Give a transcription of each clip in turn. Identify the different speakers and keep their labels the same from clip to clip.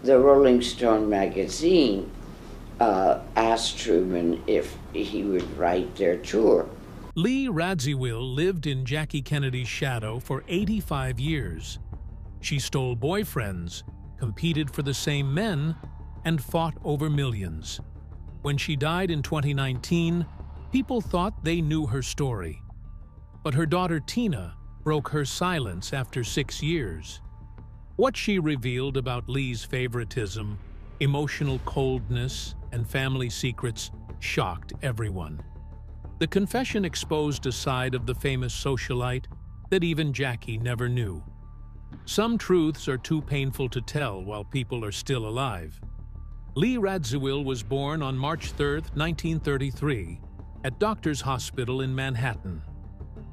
Speaker 1: the Rolling Stone magazine asked Truman if he would write their tour.
Speaker 2: Lee Radziwill lived in Jackie Kennedy's shadow for 85 years. She stole boyfriends, competed for the same men, and fought over millions. When she died in 2019, people thought they knew her story. But her daughter Tina broke her silence after 6 years. What she revealed about Lee's favoritism, emotional coldness, and family secrets shocked everyone. The confession exposed a side of the famous socialite that even Jackie never knew. Some truths are too painful to tell while people are still alive. Lee Radziwill was born on March 3, 1933, at Doctors Hospital in Manhattan.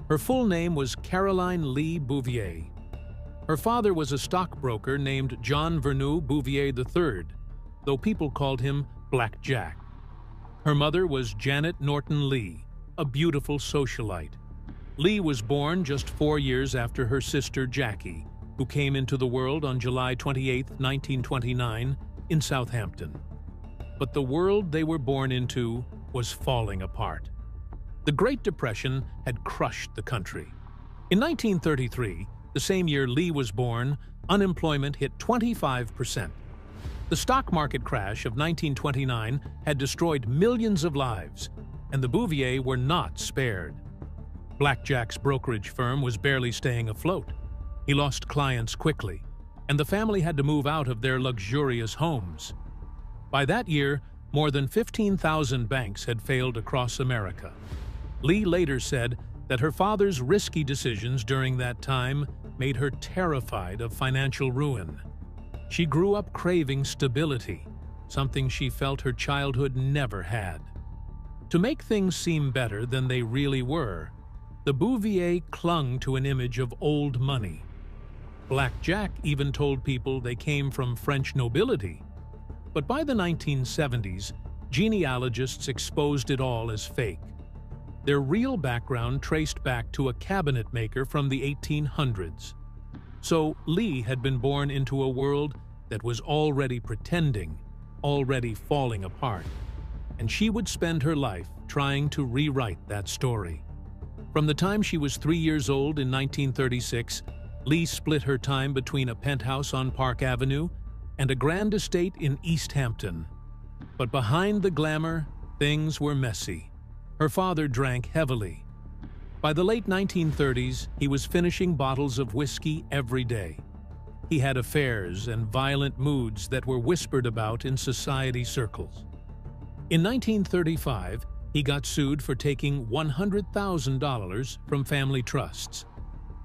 Speaker 2: Her full name was Caroline Lee Bouvier. Her father was a stockbroker named John Verneau Bouvier III, though people called him Black Jack. Her mother was Janet Norton Lee, a beautiful socialite. Lee was born just 4 years after her sister Jackie, who came into the world on July 28, 1929, in Southampton. But the world they were born into was falling apart. The Great Depression had crushed the country. In 1933, the same year Lee was born, unemployment hit 25%. The stock market crash of 1929 had destroyed millions of lives, and the Bouvier were not spared. Black Jack's brokerage firm was barely staying afloat. He lost clients quickly, and the family had to move out of their luxurious homes. By that year, more than 15,000 banks had failed across America. Lee later said that her father's risky decisions during that time made her terrified of financial ruin. She grew up craving stability, something she felt her childhood never had. To make things seem better than they really were, the Bouvier clung to an image of old money. Black Jack even told people they came from French nobility. But by the 1970s, genealogists exposed it all as fake. Their real background traced back to a cabinet maker from the 1800s. So Lee had been born into a world that was already pretending, already falling apart. And she would spend her life trying to rewrite that story. From the time she was 3 years old in 1936, Lee split her time between a penthouse on Park Avenue and a grand estate in East Hampton. But behind the glamour, things were messy. Her father drank heavily. By the late 1930s, he was finishing bottles of whiskey every day. He had affairs and violent moods that were whispered about in society circles. In 1935, he got sued for taking $100,000 from family trusts.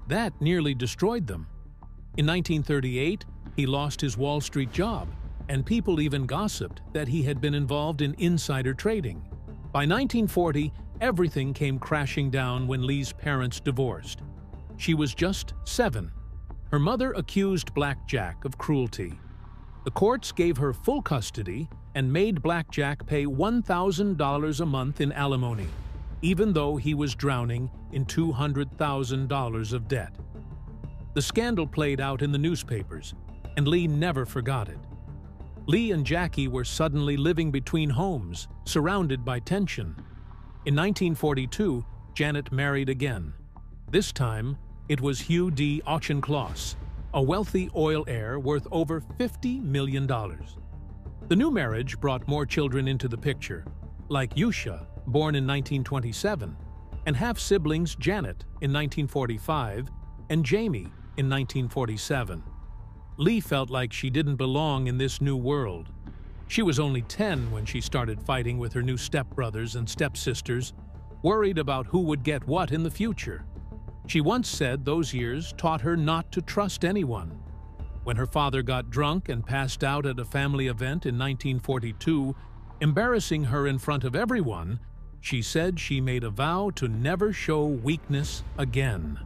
Speaker 2: That nearly destroyed them. In 1938, he lost his Wall Street job, and people even gossiped that he had been involved in insider trading. By 1940, everything came crashing down when Lee's parents divorced. She was just 7. Her mother accused Black Jack of cruelty. The courts gave her full custody and made Black Jack pay $1,000 a month in alimony, even though he was drowning in $200,000 of debt. The scandal played out in the newspapers, and Lee never forgot it. Lee and Jackie were suddenly living between homes, surrounded by tension. In 1942, Janet married again. This time, it was Hugh D. Auchincloss, a wealthy oil heir worth over $50 million. The new marriage brought more children into the picture, like Yusha, born in 1927, and half-siblings Janet in 1945 and Jamie in 1947. Lee felt like she didn't belong in this new world. She was only 10 when she started fighting with her new stepbrothers and stepsisters, worried about who would get what in the future. She once said those years taught her not to trust anyone. When her father got drunk and passed out at a family event in 1942, embarrassing her in front of everyone, she said she made a vow to never show weakness again.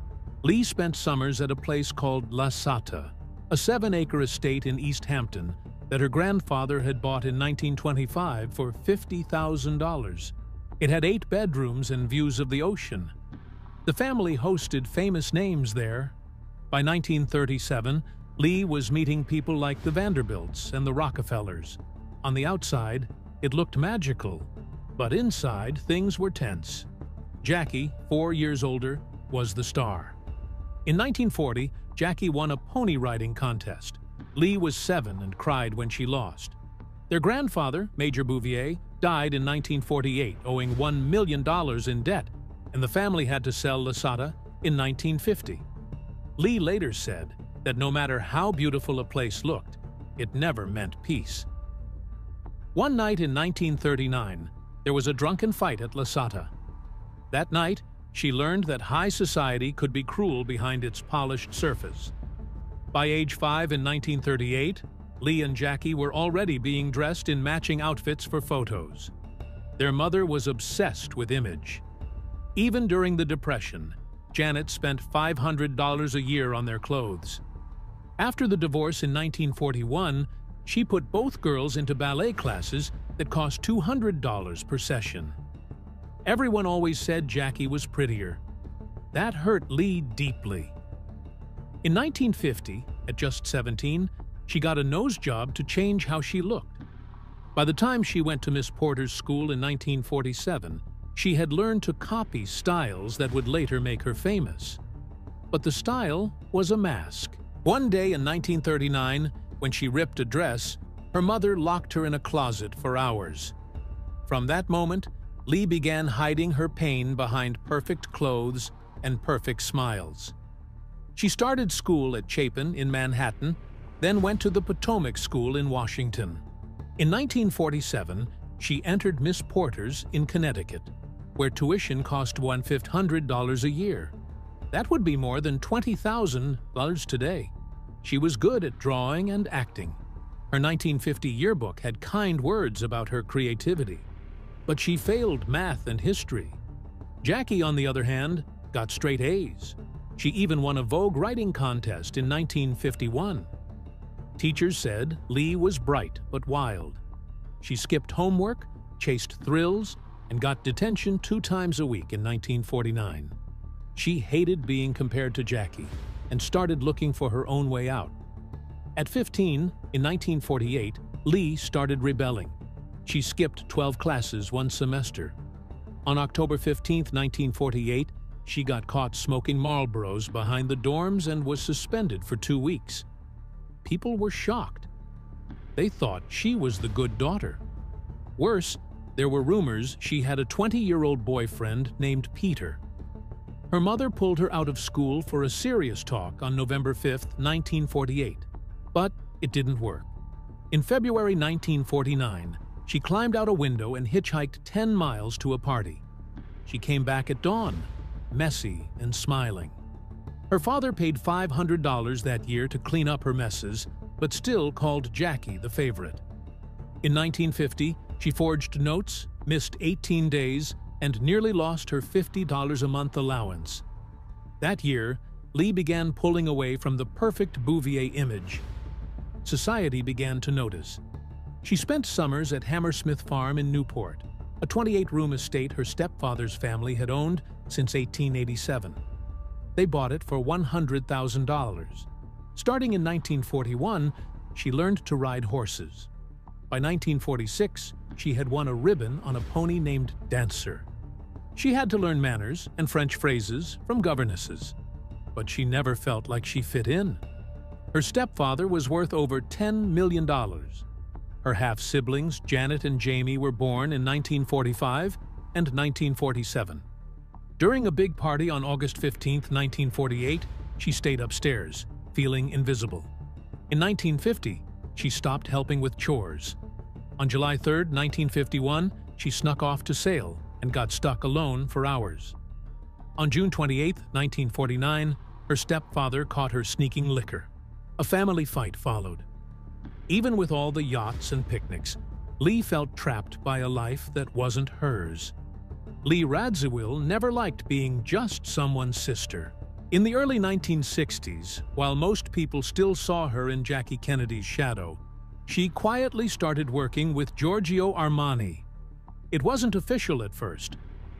Speaker 2: Lee spent summers at a place called La Sata, a 7-acre estate in East Hampton that her grandfather had bought in 1925 for $50,000. It had 8 bedrooms and views of the ocean. The family hosted famous names there. By 1937, Lee was meeting people like the Vanderbilts and the Rockefellers. On the outside, it looked magical, but inside things were tense. Jackie, 4 years older, was the star. In 1940, Jackie won a pony riding contest. Lee was 7 and cried when she lost. Their grandfather, Major Bouvier, died in 1948, owing $1 million in debt, and the family had to sell Lasata in 1950. Lee later said that no matter how beautiful a place looked, it never meant peace. One night in 1939, there was a drunken fight at Lasata. That night, she learned that high society could be cruel behind its polished surface. By age 5 in 1938, Lee and Jackie were already being dressed in matching outfits for photos. Their mother was obsessed with image. Even during the Depression, Janet spent $500 a year on their clothes. After the divorce in 1941, she put both girls into ballet classes that cost $200 per session. Everyone always said Jackie was prettier. That hurt Lee deeply. In 1950, at just 17, she got a nose job to change how she looked. By the time she went to Miss Porter's school in 1947, she had learned to copy styles that would later make her famous. But the style was a mask. One day in 1939, when she ripped a dress, her mother locked her in a closet for hours. From that moment, Lee began hiding her pain behind perfect clothes and perfect smiles. She started school at Chapin in Manhattan, then went to the Potomac School in Washington. In 1947, she entered Miss Porter's in Connecticut, where tuition cost $1,500 a year. That would be more than $20,000 today. She was good at drawing and acting. Her 1950 yearbook had kind words about her creativity. But she failed math and history. Jackie, on the other hand, got straight A's. She even won a Vogue writing contest in 1951. Teachers said Lee was bright but wild. She skipped homework, chased thrills, and got detention 2 times a week in 1949. She hated being compared to Jackie and started looking for her own way out. At 15, in 1948, Lee started rebelling. She skipped 12 classes one semester. On October 15, 1948, she got caught smoking Marlboros behind the dorms and was suspended for 2 weeks. People were shocked. They thought she was the good daughter. Worse, there were rumors she had a 20-year-old boyfriend named Peter. Her mother pulled her out of school for a serious talk on November 5, 1948. But it didn't work. In February 1949, she climbed out a window and hitchhiked 10 miles to a party. She came back at dawn, messy and smiling. Her father paid $500 that year to clean up her messes, but still called Jackie the favorite. In 1950, she forged notes, missed 18 days, and nearly lost her $50 a month allowance. That year, Lee began pulling away from the perfect Bouvier image. Society began to notice. She spent summers at Hammersmith Farm in Newport, a 28-room estate her stepfather's family had owned since 1887. They bought it for $100,000. Starting in 1941, she learned to ride horses. By 1946, she had won a ribbon on a pony named Dancer. She had to learn manners and French phrases from governesses, but she never felt like she fit in. Her stepfather was worth over $10 million. Her half-siblings, Janet and Jamie, were born in 1945 and 1947. During a big party on August 15, 1948, she stayed upstairs, feeling invisible. In 1950, she stopped helping with chores. On July 3, 1951, she snuck off to sail and got stuck alone for hours. On June 28, 1949, her stepfather caught her sneaking liquor. A family fight followed. Even with all the yachts and picnics, Lee felt trapped by a life that wasn't hers. Lee Radziwill never liked being just someone's sister. In the early 1960s, while most people still saw her in Jackie Kennedy's shadow, she quietly started working with Giorgio Armani. It wasn't official at first.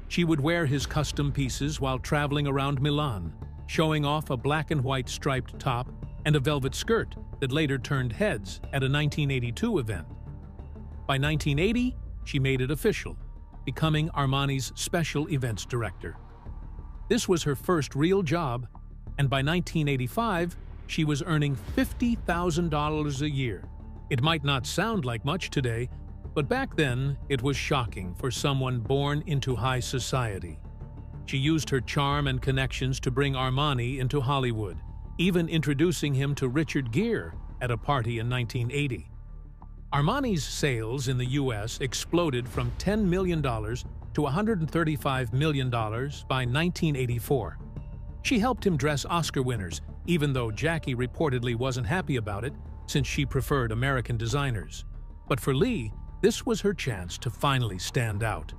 Speaker 2: She would wear his custom pieces while traveling around Milan, showing off a black and white striped top and a velvet skirt that later turned heads at a 1982 event. By 1980, she made it official, becoming Armani's special events director. This was her first real job, and by 1985, she was earning $50,000 a year. It might not sound like much today, but back then it was shocking for someone born into high society. She used her charm and connections to bring Armani into Hollywood, even introducing him to Richard Gere at a party in 1980. Armani's sales in the U.S. exploded from $10 million to $135 million by 1984. She helped him dress Oscar winners, even though Jackie reportedly wasn't happy about it, since she preferred American designers. But for Lee, this was her chance to finally stand out.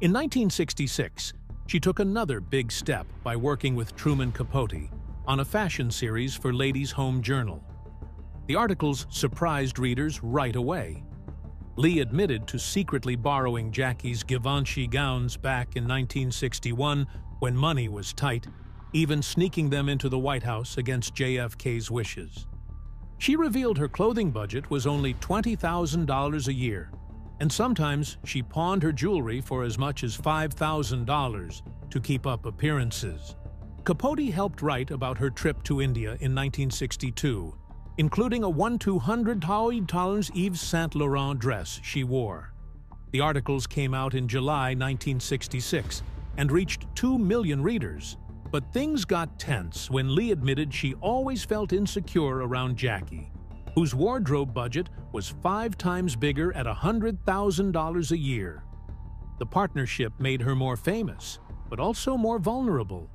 Speaker 2: In 1966, she took another big step by working with Truman Capote on a fashion series for Ladies' Home Journal. The articles surprised readers right away. Lee admitted to secretly borrowing Jackie's Givenchy gowns back in 1961 when money was tight, even sneaking them into the White House against JFK's wishes. She revealed her clothing budget was only $20,000 a year, and sometimes she pawned her jewelry for as much as $5,000 to keep up appearances. Capote helped write about her trip to India in 1962, including a $1,200 Yves Saint Laurent dress she wore. The articles came out in July 1966 and reached 2 million readers. But things got tense when Lee admitted she always felt insecure around Jackie, whose wardrobe budget was 5 times bigger at $100,000 a year. The partnership made her more famous, but also more vulnerable.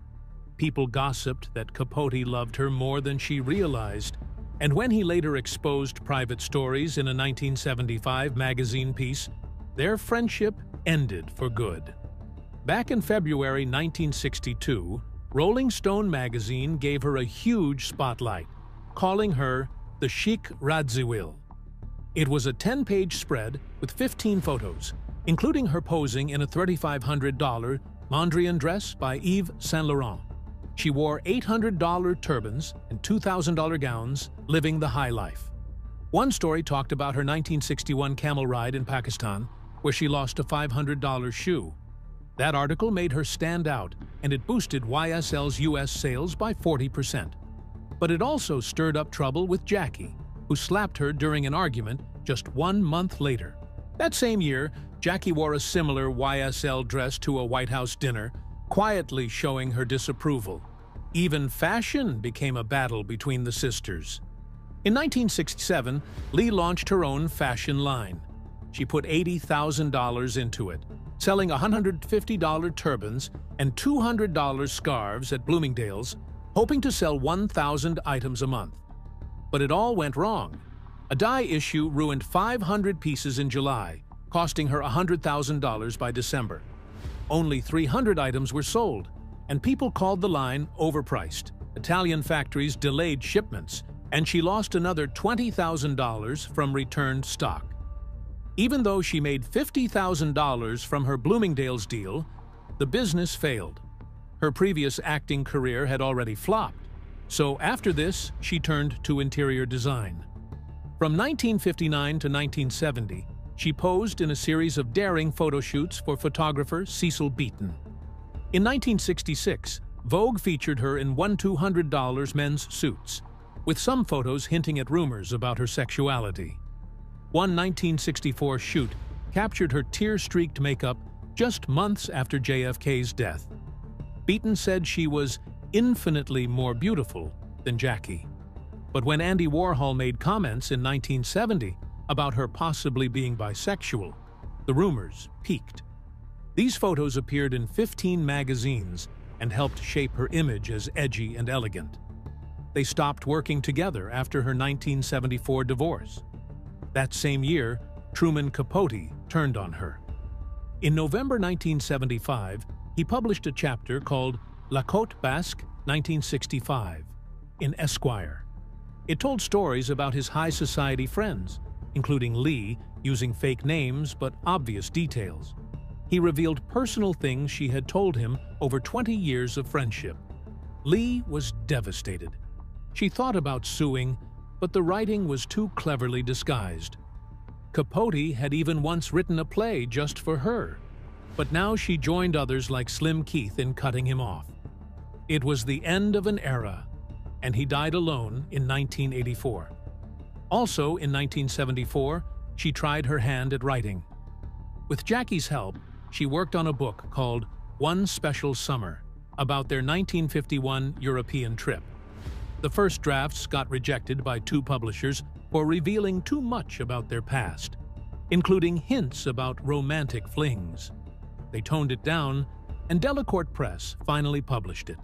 Speaker 2: People gossiped that Capote loved her more than she realized, and when he later exposed private stories in a 1975 magazine piece, their friendship ended for good. Back in February 1962, Rolling Stone magazine gave her a huge spotlight, calling her the chic Radziwill. It was a 10-page spread with 15 photos, including her posing in a $3,500 Mondrian dress by Yves Saint Laurent. She wore $800 turbans and $2,000 gowns, living the high life. One story talked about her 1961 camel ride in Pakistan, where she lost a $500 shoe. That article made her stand out, and it boosted YSL's U.S. sales by 40%. But it also stirred up trouble with Jackie, who slapped her during an argument just 1 month later. That same year, Jackie wore a similar YSL dress to a White House dinner, quietly showing her disapproval. Even fashion became a battle between the sisters. In 1967, Lee launched her own fashion line. She put $80,000 into it, selling $150 turbans and $200 scarves at Bloomingdale's, hoping to sell 1,000 items a month. But it all went wrong. A dye issue ruined 500 pieces in July, costing her $100,000 by December. Only 300 items were sold, and people called the line overpriced. Italian factories delayed shipments, and she lost another $20,000 from returned stock. Even though she made $50,000 from her Bloomingdale's deal, the business failed. Her previous acting career had already flopped, so after this, she turned to interior design. From 1959 to 1970, she posed in a series of daring photo shoots for photographer Cecil Beaton. In 1966, Vogue featured her in $1,200 men's suits, with some photos hinting at rumors about her sexuality. One 1964 shoot captured her tear-streaked makeup just months after JFK's death. Beaton said she was infinitely more beautiful than Jackie. But when Andy Warhol made comments in 1970 about her possibly being bisexual, the rumors peaked. These photos appeared in 15 magazines and helped shape her image as edgy and elegant. They stopped working together after her 1974 divorce. That same year, Truman Capote turned on her. In November 1975, he published a chapter called La Côte Basque 1965 in Esquire. It told stories about his high society friends, including Lee, using fake names but obvious details. He revealed personal things she had told him over 20 years of friendship. Lee was devastated. She thought about suing, but the writing was too cleverly disguised. Capote had even once written a play just for her, but now she joined others like Slim Keith in cutting him off. It was the end of an era, and he died alone in 1984. Also, in 1974, she tried her hand at writing. With Jackie's help, she worked on a book called One Special Summer, about their 1951 European trip. The first drafts got rejected by 2 publishers for revealing too much about their past, including hints about romantic flings. They toned it down, and Delacorte Press finally published it.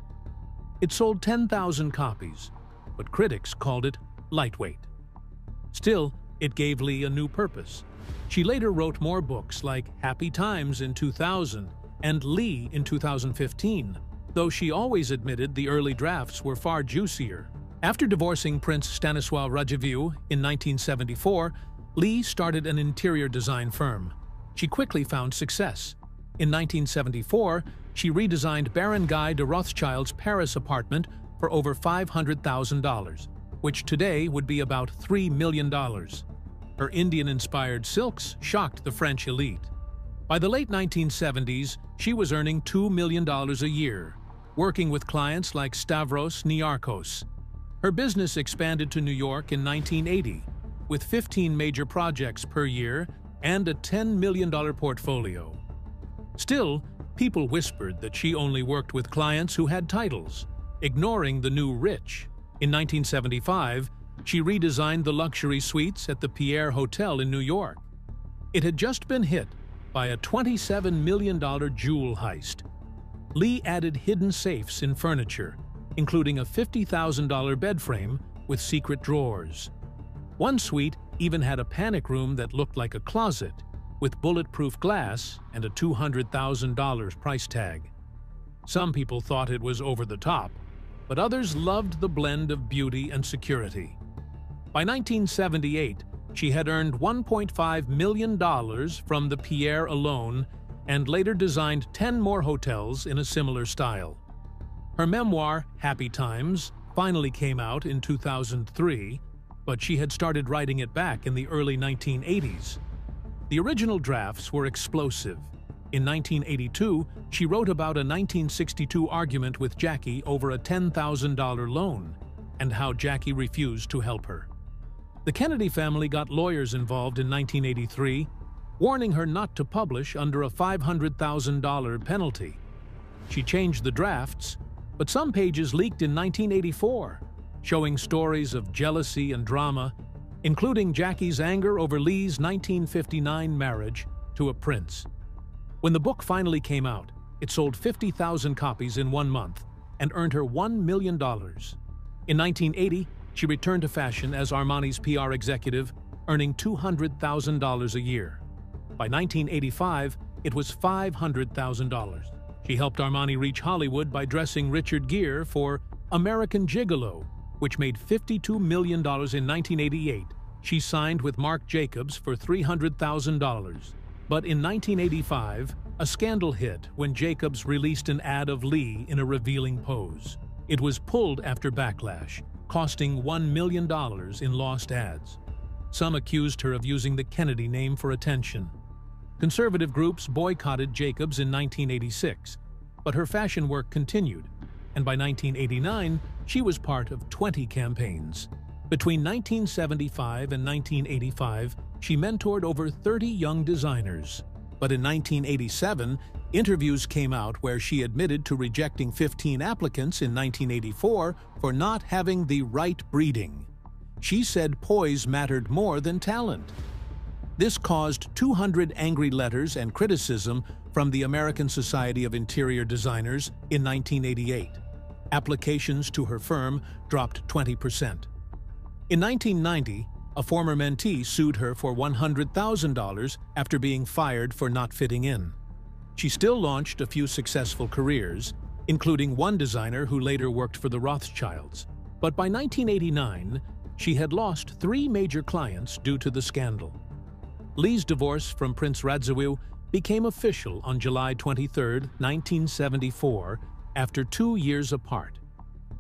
Speaker 2: It sold 10,000 copies, but critics called it lightweight. Still, it gave Lee a new purpose. She later wrote more books like Happy Times in 2000 and Lee in 2015, though she always admitted the early drafts were far juicier. After divorcing Prince Stanisław Radziwill in 1974, Lee started an interior design firm. She quickly found success. In 1974, she redesigned Baron Guy de Rothschild's Paris apartment for over $500,000, which today would be about $3 million. Her Indian-inspired silks shocked the French elite. By the late 1970s, she was earning $2 million a year, working with clients like Stavros Niarchos. Her business expanded to New York in 1980, with 15 major projects per year and a $10 million portfolio. Still, people whispered that she only worked with clients who had titles, ignoring the new rich. In 1975, she redesigned the luxury suites at the Pierre Hotel in New York. It had just been hit by a $27 million jewel heist. Lee added hidden safes in furniture, including a $50,000 bed frame with secret drawers. One suite even had a panic room that looked like a closet, with bulletproof glass and a $200,000 price tag. Some people thought it was over the top, but others loved the blend of beauty and security. By 1978, she had earned $1.5 million from the Pierre alone and later designed 10 more hotels in a similar style. Her memoir, Happy Times, finally came out in 2003, but she had started writing it back in the early 1980s. The original drafts were explosive. In 1982, she wrote about a 1962 argument with Jackie over a $10,000 loan and how Jackie refused to help her. The Kennedy family got lawyers involved in 1983, warning her not to publish under a $500,000 penalty. She changed the drafts, but some pages leaked in 1984, showing stories of jealousy and drama, including Jackie's anger over Lee's 1959 marriage to a prince. When the book finally came out, it sold 50,000 copies in 1 month and earned her $1 million. In 1980, she returned to fashion as Armani's PR executive, earning $200,000 a year. By 1985, it was $500,000. She helped Armani reach Hollywood by dressing Richard Gere for American Gigolo, which made $52 million in 1988. She signed with Marc Jacobs for $300,000. But in 1985, a scandal hit when Jacobs released an ad of Lee in a revealing pose. It was pulled after backlash, costing $1 million in lost ads. Some accused her of using the Kennedy name for attention. Conservative groups boycotted Jacobs in 1986, but her fashion work continued, and by 1989, she was part of 20 campaigns. Between 1975 and 1985, she mentored over 30 young designers. But in 1987, interviews came out where she admitted to rejecting 15 applicants in 1984 for not having the right breeding. She said poise mattered more than talent. This caused 200 angry letters and criticism from the American Society of Interior Designers in 1988. Applications to her firm dropped 20%. In 1990, a former mentee sued her for $100,000 after being fired for not fitting in. She still launched a few successful careers, including one designer who later worked for the Rothschilds. But by 1989, she had lost 3 major clients due to the scandal. Lee's divorce from Prince Radziwill became official on July 23, 1974, after 2 years apart.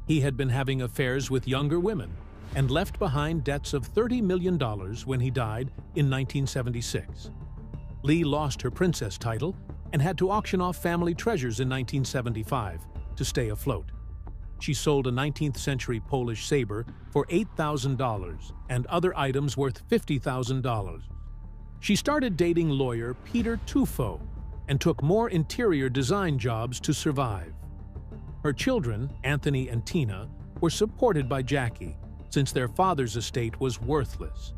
Speaker 2: He had been having affairs with younger women and left behind debts of $30 million when he died in 1976. Lee lost her princess title and had to auction off family treasures in 1975 to stay afloat. She sold a 19th-century Polish saber for $8,000 and other items worth $50,000. She started dating lawyer Peter Tufo and took more interior design jobs to survive. Her children, Anthony and Tina, were supported by Jackie since their father's estate was worthless.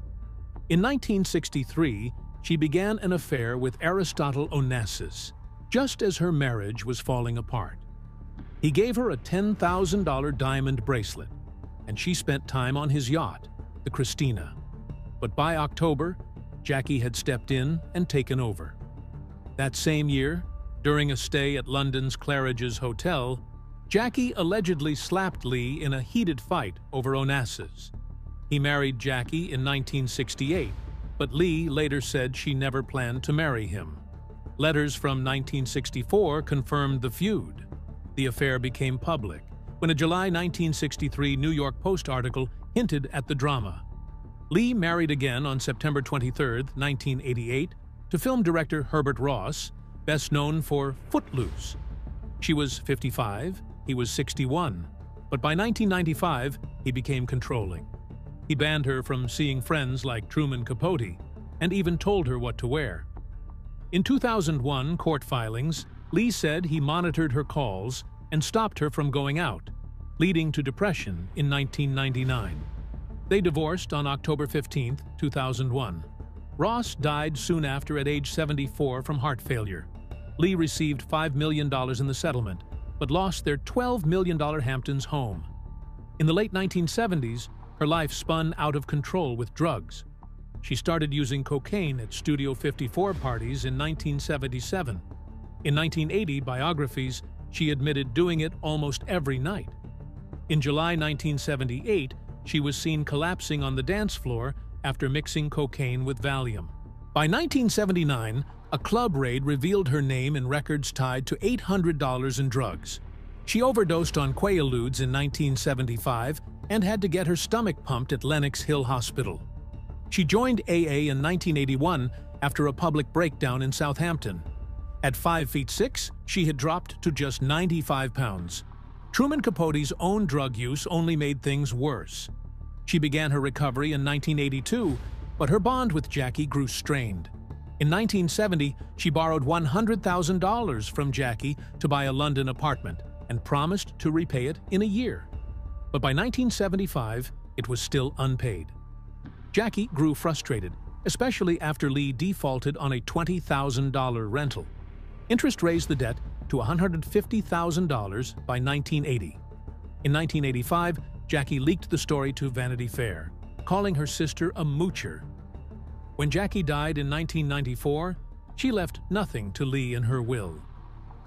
Speaker 2: In 1963, she began an affair with Aristotle Onassis, just as her marriage was falling apart. He gave her a $10,000 diamond bracelet, and she spent time on his yacht, the Christina. But by October, Jackie had stepped in and taken over. That same year, during a stay at London's Claridge's Hotel, Jackie allegedly slapped Lee in a heated fight over Onassis. He married Jackie in 1968, but Lee later said she never planned to marry him. Letters from 1964 confirmed the feud. The affair became public when a July 1963 New York Post article hinted at the drama. Lee married again on September 23, 1988, to film director Herbert Ross, best known for Footloose. She was 55, he was 61, but by 1995, he became controlling. He banned her from seeing friends like Truman Capote and even told her what to wear. In 2001 court filings, Lee said he monitored her calls and stopped her from going out, leading to depression in 1999. They divorced on October 15, 2001. Ross died soon after at age 74 from heart failure. Lee received $5 million in the settlement, but lost their $12 million Hamptons home. In the late 1970s, her life spun out of control with drugs. She started using cocaine at Studio 54 parties in 1977. In 1980 biographies, she admitted doing it almost every night. In July 1978, she was seen collapsing on the dance floor after mixing cocaine with Valium. By 1979, a club raid revealed her name in records tied to $800 in drugs. She overdosed on Quaaludes in 1975 and had to get her stomach pumped at Lenox Hill Hospital. She joined AA in 1981 after a public breakdown in Southampton. At 5'6", she had dropped to just 95 pounds. Truman Capote's own drug use only made things worse. She began her recovery in 1982, but her bond with Jackie grew strained. In 1970, she borrowed $100,000 from Jackie to buy a London apartment and promised to repay it in a year. But by 1975, it was still unpaid. Jackie grew frustrated, especially after Lee defaulted on a $20,000 rental. Interest raised the debt to $150,000 by 1980. In 1985, Jackie leaked the story to Vanity Fair, calling her sister a moocher. When Jackie died in 1994, she left nothing to Lee in her will.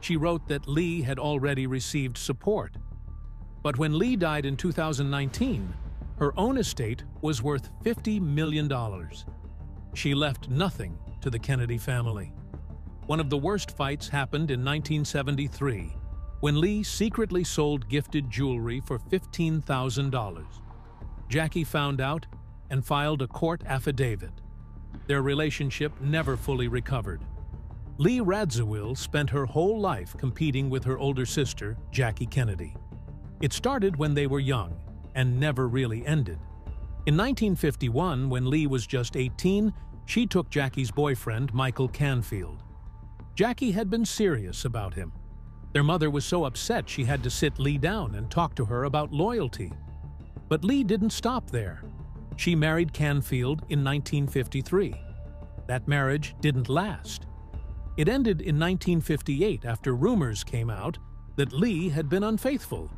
Speaker 2: She wrote that Lee had already received support. But when Lee died in 2019, her own estate was worth $50 million. She left nothing to the Kennedy family. One of the worst fights happened in 1973, when Lee secretly sold gifted jewelry for $15,000. Jackie found out and filed a court affidavit. Their relationship never fully recovered. Lee Radziwill spent her whole life competing with her older sister, Jackie Kennedy. It started when they were young and never really ended. In 1951, when Lee was just 18, she took Jackie's boyfriend, Michael Canfield. Jackie had been serious about him. Their mother was so upset she had to sit Lee down and talk to her about loyalty. But Lee didn't stop there. She married Canfield in 1953. That marriage didn't last. It ended in 1958 after rumors came out that Lee had been unfaithful.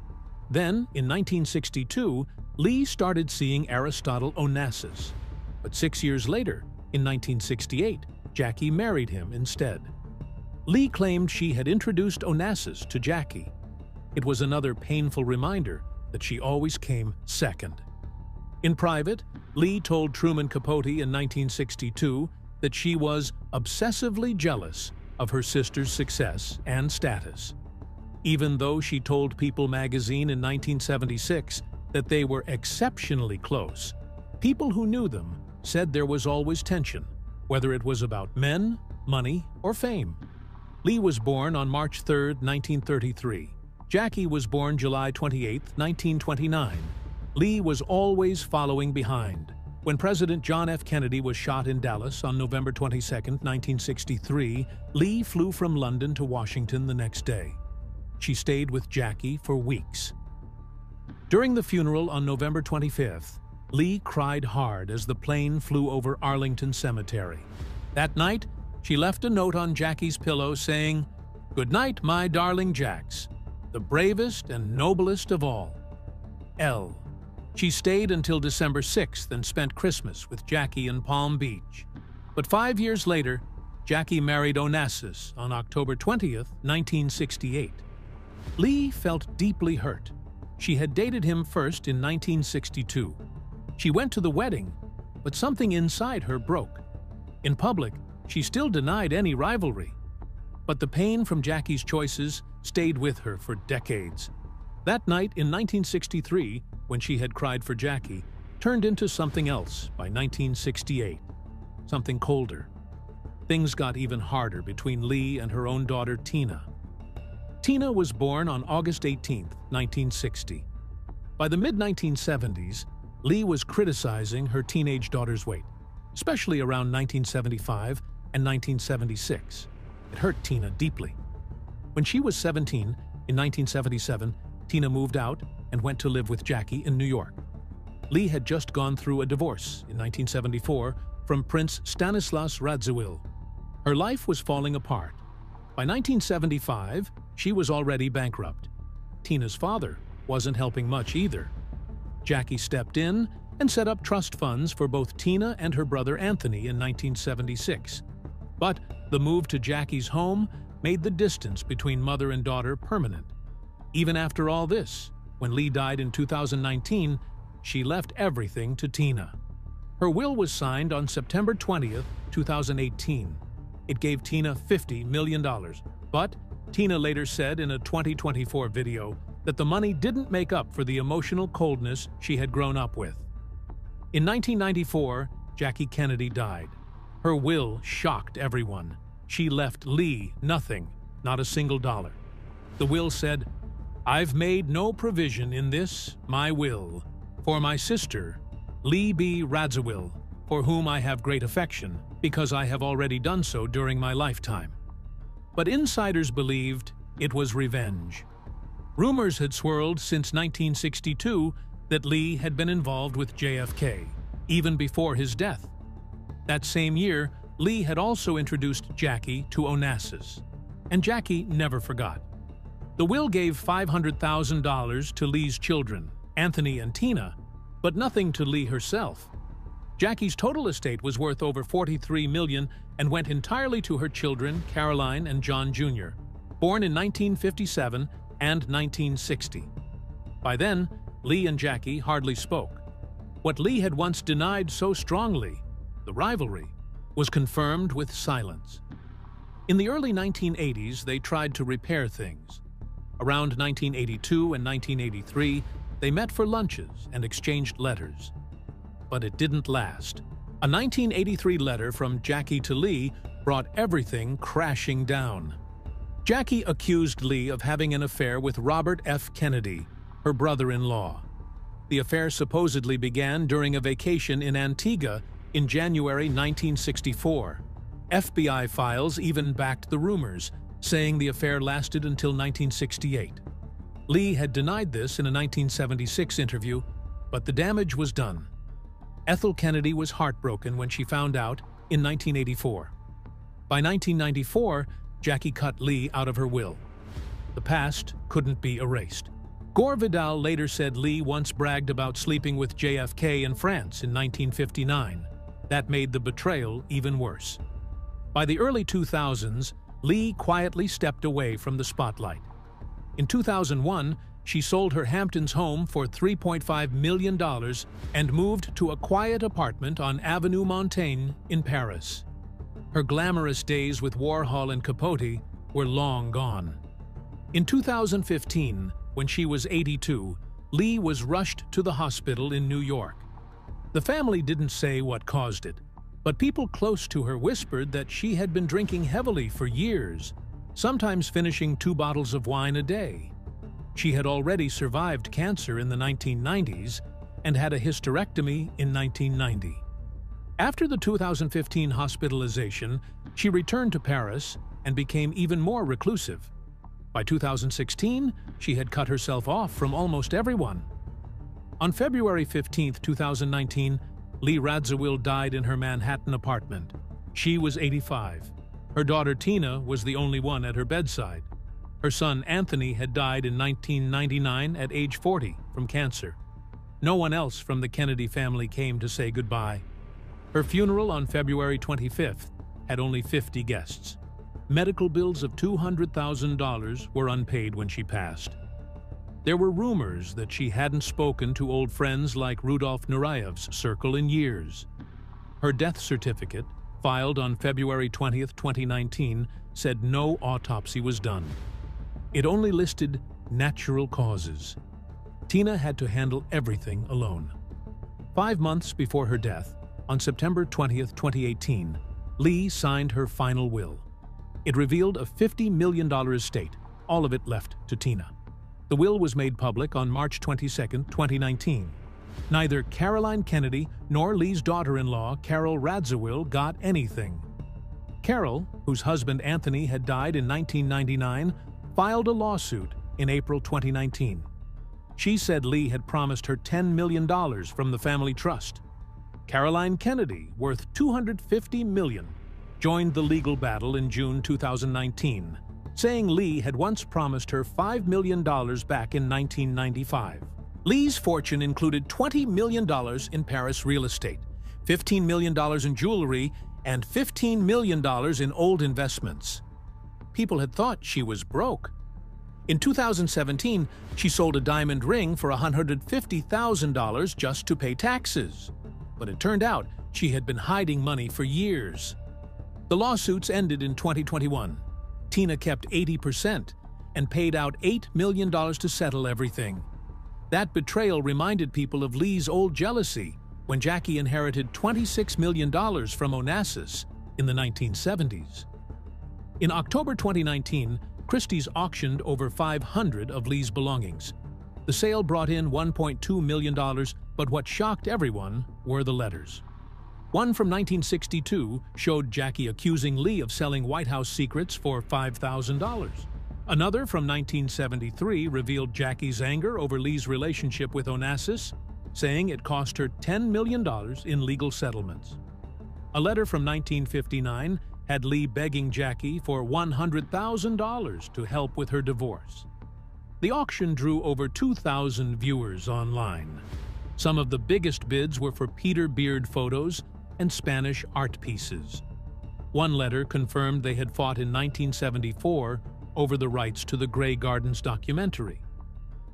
Speaker 2: Then, in 1962, Lee started seeing Aristotle Onassis. But 6 years later, in 1968, Jackie married him instead. Lee claimed she had introduced Onassis to Jackie. It was another painful reminder that she always came second. In private, Lee told Truman Capote in 1962 that she was obsessively jealous of her sister's success and status. even though she told People magazine in 1976 that they were exceptionally close. People who knew them said there was always tension, whether it was about men, money, or fame. Lee was born on March 3, 1933. Jackie was born July 28, 1929. Lee was always following behind. When President John F. Kennedy was shot in Dallas on November 22, 1963, Lee flew from London to Washington the next day. She stayed with Jackie for weeks. During the funeral on November 25th, Lee cried hard as the plane flew over Arlington Cemetery. That night, she left a note on Jackie's pillow saying, "Good night, my darling Jax, the bravest and noblest of all. L." She stayed until December 6th and spent Christmas with Jackie in Palm Beach. But 5 years later, Jackie married Onassis on October 20th, 1968. Lee felt deeply hurt. She had dated him first in 1962. She went to the wedding, but something inside her broke. In public, she still denied any rivalry. But the pain from Jackie's choices stayed with her for decades. That night in 1963, when she had cried for Jackie, turned into something else by 1968, something colder. Things got even harder between Lee and her own daughter, Tina. Tina was born on August 18, 1960. By the mid-1970s, Lee was criticizing her teenage daughter's weight, especially around 1975 and 1976. It hurt Tina deeply. When she was 17, in 1977, Tina moved out and went to live with Jackie in New York. Lee had just gone through a divorce in 1974 from Prince Stanislaus Radziwill. Her life was falling apart. By 1975, she was already bankrupt. Tina's father wasn't helping much either. Jackie stepped in and set up trust funds for both Tina and her brother Anthony in 1976. But the move to Jackie's home made the distance between mother and daughter permanent. Even after all this, when Lee died in 2019, she left everything to Tina. Her will was signed on September 20th, 2018. It gave Tina $50 million, but Tina later said in a 2024 video that the money didn't make up for the emotional coldness she had grown up with. In 1994, Jackie Kennedy died. Her will shocked everyone. She left Lee nothing, not a single dollar. The will said, "I've made no provision in this, my will, for my sister, Lee B. Radziwill, for whom I have great affection, because I have already done so during my lifetime." But insiders believed it was revenge. Rumors had swirled since 1962 that Lee had been involved with JFK, even before his death. That same year, Lee had also introduced Jackie to Onassis, and Jackie never forgot. The will gave $500,000 to Lee's children, Anthony and Tina, but nothing to Lee herself. Jackie's total estate was worth over $43 million and went entirely to her children, Caroline and John Jr., born in 1957 and 1960. By then, Lee and Jackie hardly spoke. What Lee had once denied so strongly, the rivalry, was confirmed with silence. In the early 1980s, they tried to repair things. Around 1982 and 1983, they met for lunches and exchanged letters. But it didn't last. A 1983 letter from Jackie to Lee brought everything crashing down. Jackie accused Lee of having an affair with Robert F. Kennedy, her brother-in-law. The affair supposedly began during a vacation in Antigua in January 1964. FBI files even backed the rumors, saying the affair lasted until 1968. Lee had denied this in a 1976 interview, but the damage was done. Ethel Kennedy was heartbroken when she found out in 1984. By 1994, Jackie cut Lee out of her will. The past couldn't be erased. Gore Vidal later said Lee once bragged about sleeping with JFK in France in 1959. That made the betrayal even worse. By the early 2000s, Lee quietly stepped away from the spotlight. In 2001, she sold her Hamptons home for $3.5 million and moved to a quiet apartment on Avenue Montaigne in Paris. Her glamorous days with Warhol and Capote were long gone. In 2015, when she was 82, Lee was rushed to the hospital in New York. The family didn't say what caused it, but people close to her whispered that she had been drinking heavily for years, sometimes finishing 2 bottles of wine a day. She had already survived cancer in the 1990s and had a hysterectomy in 1990. After the 2015 hospitalization, she returned to Paris and became even more reclusive. By 2016, she had cut herself off from almost everyone. On February 15, 2019, Lee Radziwill died in her Manhattan apartment. She was 85. Her daughter Tina was the only one at her bedside. Her son Anthony had died in 1999 at age 40 from cancer. No one else from the Kennedy family came to say goodbye. Her funeral on February 25th had only 50 guests. Medical bills of $200,000 were unpaid when she passed. There were rumors that she hadn't spoken to old friends like Rudolf Nureyev's circle in years. Her death certificate, filed on February 20, 2019, said no autopsy was done. It only listed natural causes. Tina had to handle everything alone. 5 months before her death, on September 20, 2018, Lee signed her final will. It revealed a $50 million estate, all of it left to Tina. The will was made public on March 22, 2019. Neither Caroline Kennedy nor Lee's daughter-in-law, Carol Radziwill, got anything. Carol, whose husband Anthony had died in 1999, filed a lawsuit in April 2019. She said Lee had promised her $10 million from the family trust. Caroline Kennedy, worth $250 million, joined the legal battle in June 2019, saying Lee had once promised her $5 million back in 1995. Lee's fortune included $20 million in Paris real estate, $15 million in jewelry, and $15 million in old investments. People had thought she was broke. In 2017, she sold a diamond ring for $150,000 just to pay taxes. But it turned out she had been hiding money for years. The lawsuits ended in 2021. Tina kept 80% and paid out $8 million to settle everything. That betrayal reminded people of Lee's old jealousy when Jackie inherited $26 million from Onassis in the 1970s. In October 2019, Christie's auctioned over 500 of Lee's belongings. The sale brought in $1.2 million, but what shocked everyone were the letters. One from 1962 showed Jackie accusing Lee of selling White House secrets for $5,000. Another from 1973 revealed Jackie's anger over Lee's relationship with Onassis, saying it cost her $10 million in legal settlements. A letter from 1959 had Lee begging Jackie for $100,000 to help with her divorce. The auction drew over 2,000 viewers online. Some of the biggest bids were for Peter Beard photos and Spanish art pieces. One letter confirmed they had fought in 1974 over the rights to the Grey Gardens documentary.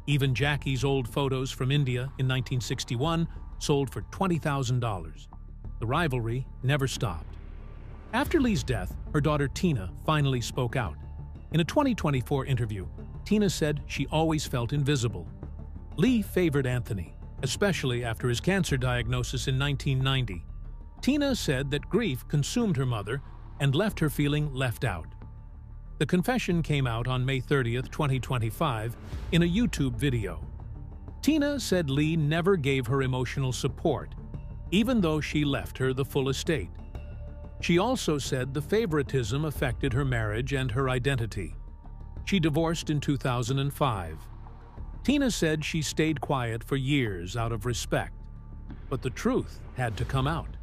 Speaker 2: Even Jackie's old photos from India in 1961 sold for $20,000. The rivalry never stopped. After Lee's death, her daughter Tina finally spoke out. In a 2024 interview, Tina said she always felt invisible. Lee favored Anthony, especially after his cancer diagnosis in 1990. Tina said that grief consumed her mother and left her feeling left out. The confession came out on May 30, 2025, in a YouTube video. Tina said Lee never gave her emotional support, even though she left her the full estate. She also said the favoritism affected her marriage and her identity. She divorced in 2005. Tina said she stayed quiet for years out of respect, but the truth had to come out.